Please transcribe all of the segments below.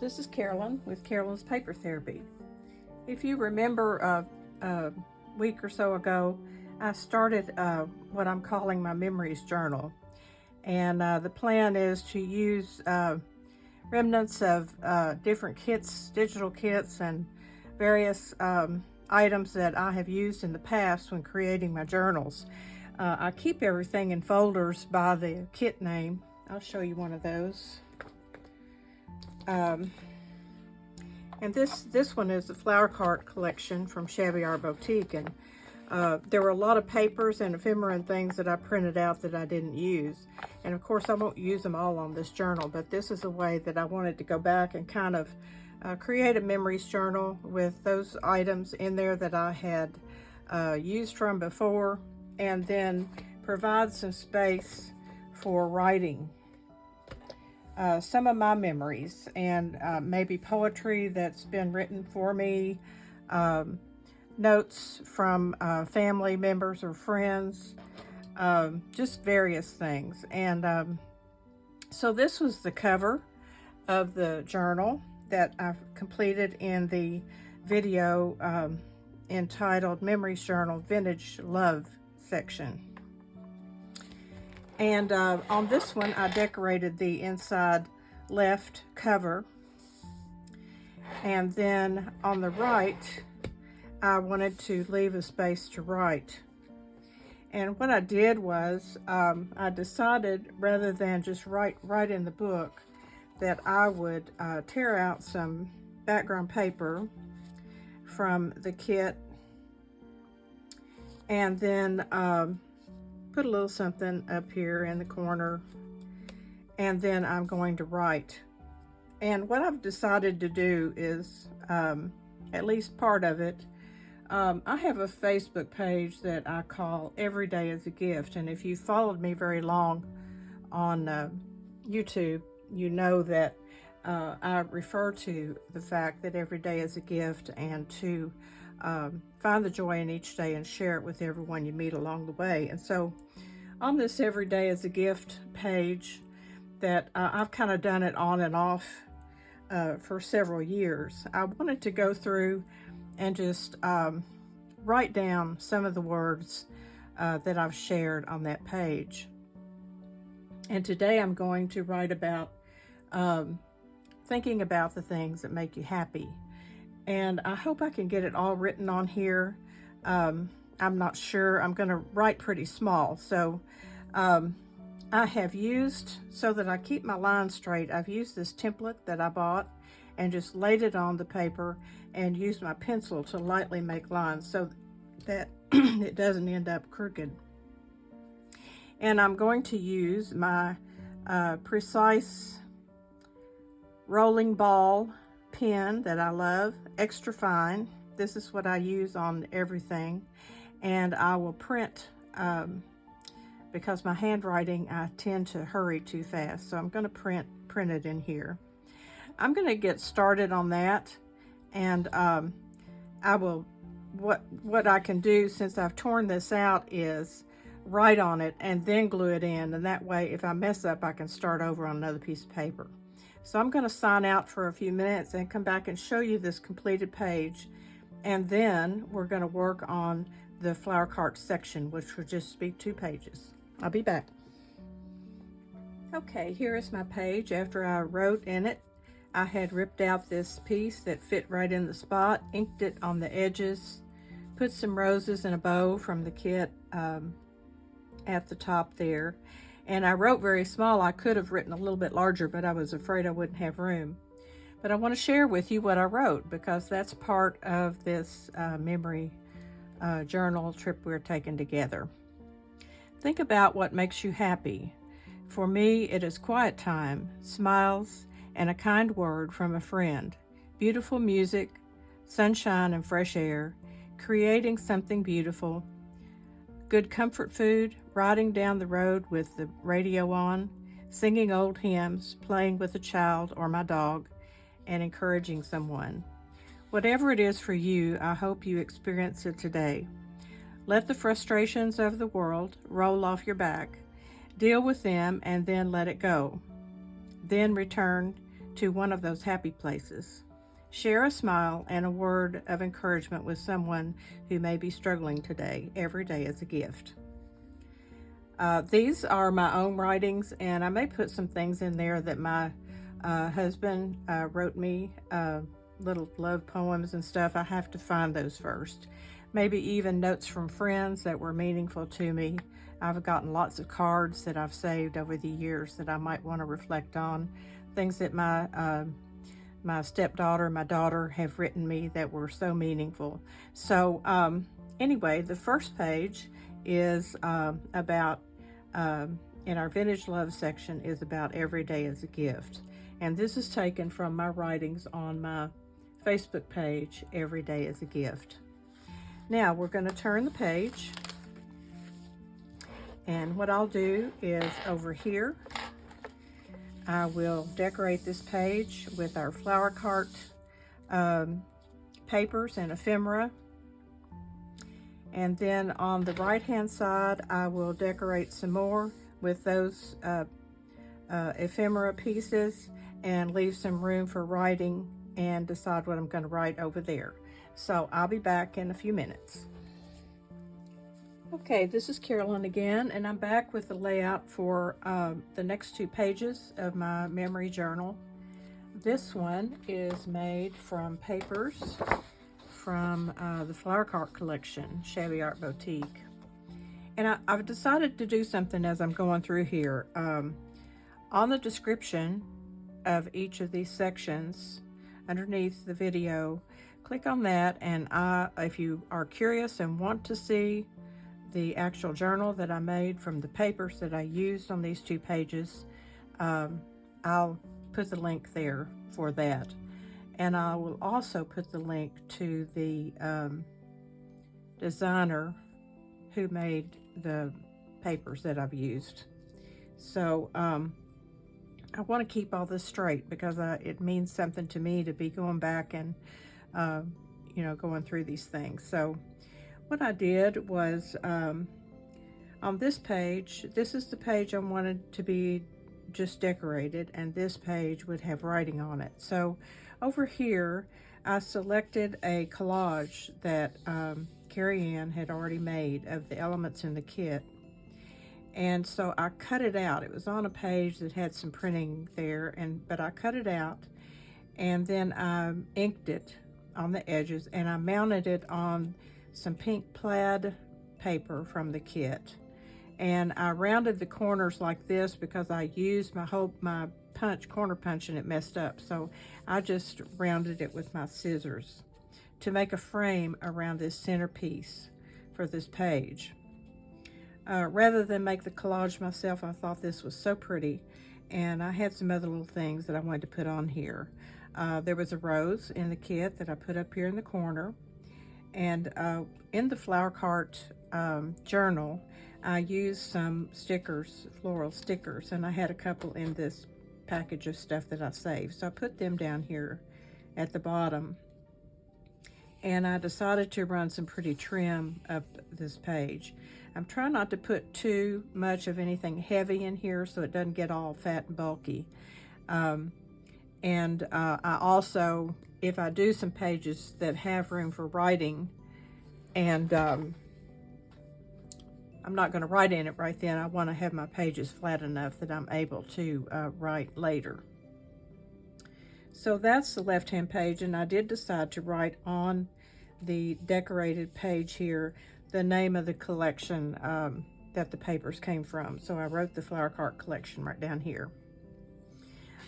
This is Carolyn with Carolyn's Paper Therapy. If you remember a week or so ago, I started what I'm calling my Memories Journal. And the plan is to use remnants of different kits, digital kits, and various items that I have used in the past when creating my journals. I keep everything in folders by the kit name. I'll show you one of those. And this one is the Flower Cart collection from Shabby Art Boutique, and there were a lot of papers and ephemera and things that I printed out that I didn't use. And of course I won't use them all on this journal, but this is a way that I wanted to go back and kind of create a memories journal with those items in there that I had used from before, and then provide some space for writing some of my memories, and maybe poetry that's been written for me, notes from family members or friends, just various things. And so this was the cover of the journal that I've completed in the video entitled Memories Journal Vintage Love section. And on this one, I decorated the inside left cover. And then on the right, I wanted to leave a space to write. And what I did was, I decided rather than just write in the book, that I would tear out some background paper from the kit, and then put a little something up here in the corner, and then I'm going to write. And what I've decided to do is, at least part of it, I have a Facebook page that I call Every Day is a Gift, and if you followed me very long on YouTube, you know that I refer to the fact that every day is a gift, and to find the joy in each day and share it with everyone you meet along the way. And so on this Every Day is a Gift page that I've kind of done it on and off for several years, I wanted to go through and just write down some of the words that I've shared on that page. And today I'm going to write about thinking about the things that make you happy. And I hope I can get it all written on here. I'm not sure. I'm going to write pretty small. So I have used, so that I keep my lines straight, I've used this template that I bought and just laid it on the paper and used my pencil to lightly make lines so that it doesn't end up crooked. And I'm going to use my Precise rolling ball pen that I love, extra fine. This is what I use on everything. And I will print, because my handwriting, I tend to hurry too fast. So I'm going to print it in here. I'm going to get started on that. And I will, what I can do, since I've torn this out, is write on it and then glue it in. And that way, if I mess up, I can start over on another piece of paper. So I'm going to sign out for a few minutes and come back and show you this completed page. And then we're going to work on the flower cart section, which will just be 2 pages. I'll be back. Okay, here is my page. After I wrote in it, I had ripped out this piece that fit right in the spot, inked it on the edges, put some roses in a bow from the kit at the top there. And I wrote very small. I could have written a little bit larger, but I was afraid I wouldn't have room. But I want to share with you what I wrote, because that's part of this memory journal trip we're taking together. Think about what makes you happy. For me, it is quiet time, smiles, and a kind word from a friend, beautiful music, sunshine and fresh air, creating something beautiful, good comfort food, riding down the road with the radio on, singing old hymns, playing with a child or my dog, and encouraging someone. Whatever it is for you, I hope you experience it today. Let the frustrations of the world roll off your back. Deal with them and then let it go. Then return to one of those happy places. Share a smile and a word of encouragement with someone who may be struggling today. Every day is a gift. These are my own writings, and I may put some things in there that my husband wrote me, little love poems and stuff. I have to find those first. Maybe even notes from friends that were meaningful to me. I've gotten lots of cards that I've saved over the years that I might want to reflect on. Things that my stepdaughter, my daughter have written me that were so meaningful. So anyway, the first page is about, in our Vintage Love section, is about every day as a gift. And this is taken from my writings on my Facebook page, Every Day is a Gift. Now we're going to turn the page. And what I'll do is over here, I will decorate this page with our flower cart papers and ephemera. And then on the right hand side, I will decorate some more with those ephemera pieces and leave some room for writing and decide what I'm going to write over there. So I'll be back in a few minutes. Okay, this is Carolyn again, and I'm back with the layout for the next 2 pages of my memory journal. This one is made from papers from the Flower Cart collection, Shabby Art Boutique. And I've decided to do something as I'm going through here. On the description of each of these sections, underneath the video, click on that, and if you are curious and want to see the actual journal that I made from the papers that I used on these 2 pages, I'll put the link there for that. And I will also put the link to the designer who made the papers that I've used. So I want to keep all this straight because it means something to me to be going back and going through these things. So what I did was, on this page, this is the page I wanted to be just decorated, and this page would have writing on it. So over here, I selected a collage that Carrie Ann had already made of the elements in the kit. And so I cut it out. It was on a page that had some printing there, but I cut it out, and then I inked it on the edges, and I mounted it on some pink plaid paper from the kit. And I rounded the corners like this because I used my corner punch, and it messed up. So I just rounded it with my scissors to make a frame around this centerpiece for this page. Rather than make the collage myself, I thought this was so pretty, and I had some other little things that I wanted to put on here. There was a rose in the kit that I put up here in the corner, and in the Flower Cart journal, I used some stickers, floral stickers, and I had a couple in this package of stuff that I saved. So I put them down here at the bottom, and I decided to run some pretty trim up this page. I'm trying not to put too much of anything heavy in here so it doesn't get all fat and bulky. I also, if I do some pages that have room for writing, and I'm not going to write in it right then, I want to have my pages flat enough that I'm able to write later. So that's the left-hand page, and I did decide to write on the decorated page here the name of the collection that the papers came from. So I wrote the Flower Cart collection right down here.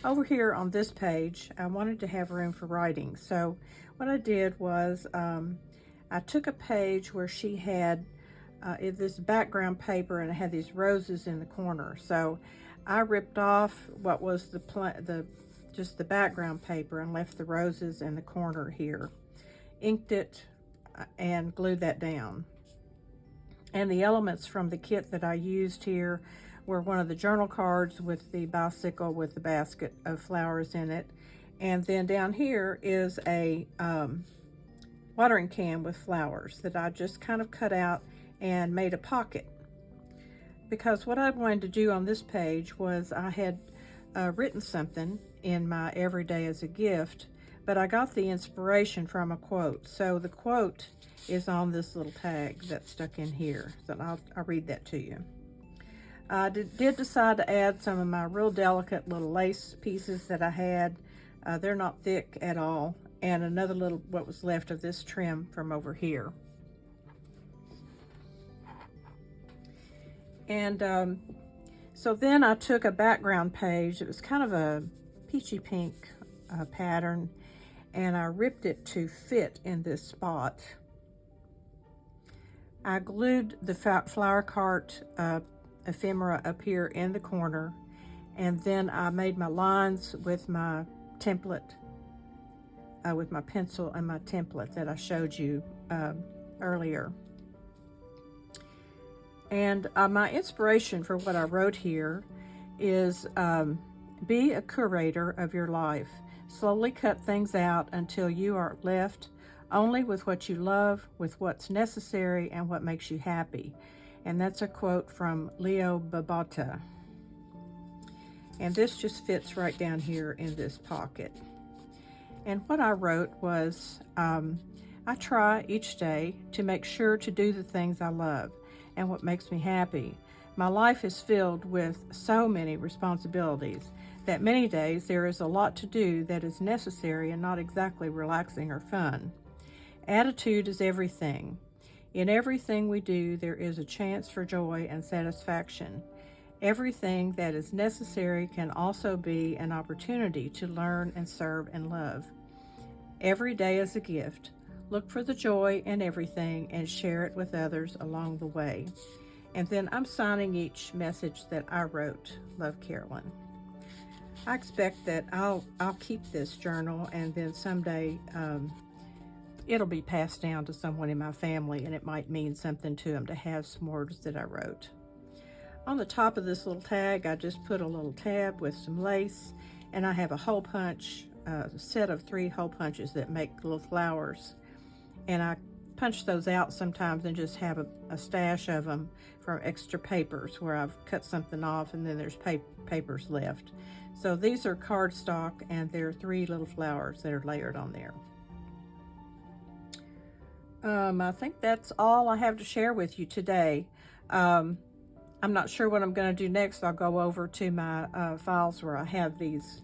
Over here on this page, I wanted to have room for writing. So what I did was I took a page where she had this background paper, and it had these roses in the corner. So I ripped off what was just the background paper and left the roses in the corner here. Inked it and glued that down. And the elements from the kit that I used here were one of the journal cards with the bicycle with the basket of flowers in it. And then down here is a watering can with flowers that I just kind of cut out and made a pocket. Because what I wanted to do on this page was I had written something in my Everyday as a Gift, but I got the inspiration from a quote. So the quote is on this little tag that's stuck in here. So I'll read that to you. I did decide to add some of my real delicate little lace pieces that I had. They're not thick at all. And another little, what was left of this trim from over here. And so then I took a background page. It was kind of a peachy pink pattern, and I ripped it to fit in this spot. I glued the flower cart ephemera up here in the corner, and then I made my lines with my template, with my pencil and my template that I showed you earlier. And my inspiration for what I wrote here is be a curator of your life. Slowly cut things out until you are left only with what you love, with what's necessary, and what makes you happy. And that's a quote from Leo Babauta. And this just fits right down here in this pocket. And what I wrote was, I try each day to make sure to do the things I love and what makes me happy. My life is filled with so many responsibilities that many days there is a lot to do that is necessary and not exactly relaxing or fun. Attitude is everything. In everything we do, there is a chance for joy and satisfaction. Everything that is necessary can also be an opportunity to learn and serve and love. Every day is a gift. Look for the joy in everything and share it with others along the way. And then I'm signing each message that I wrote. Love, Carolyn. I expect that I'll keep this journal, and then someday it'll be passed down to someone in my family, and it might mean something to them to have some words that I wrote. On the top of this little tag, I just put a little tab with some lace, and I have a hole punch, a set of 3 hole punches that make little flowers. And I punch those out sometimes and just have a stash of them from extra papers where I've cut something off and then there's papers left. So these are cardstock, and there are 3 little flowers that are layered on there. I think that's all I have to share with you today. I'm not sure what I'm going to do next. I'll go over to my files where I have these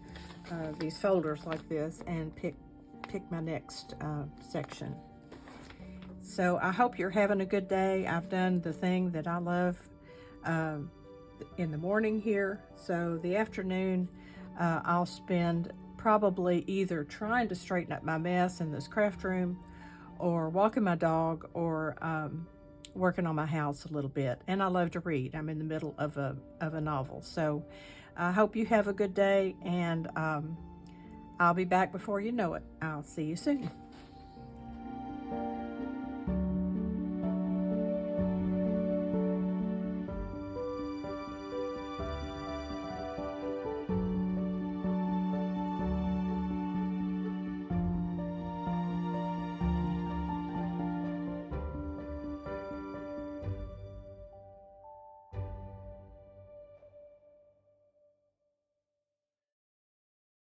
folders like this and pick my next section. So I hope you're having a good day. I've done the thing that I love in the morning here. So the afternoon, I'll spend probably either trying to straighten up my mess in this craft room, or walking my dog, or working on my house a little bit. And I love to read. I'm in the middle of a novel. So I hope you have a good day, and I'll be back before you know it. I'll see you soon.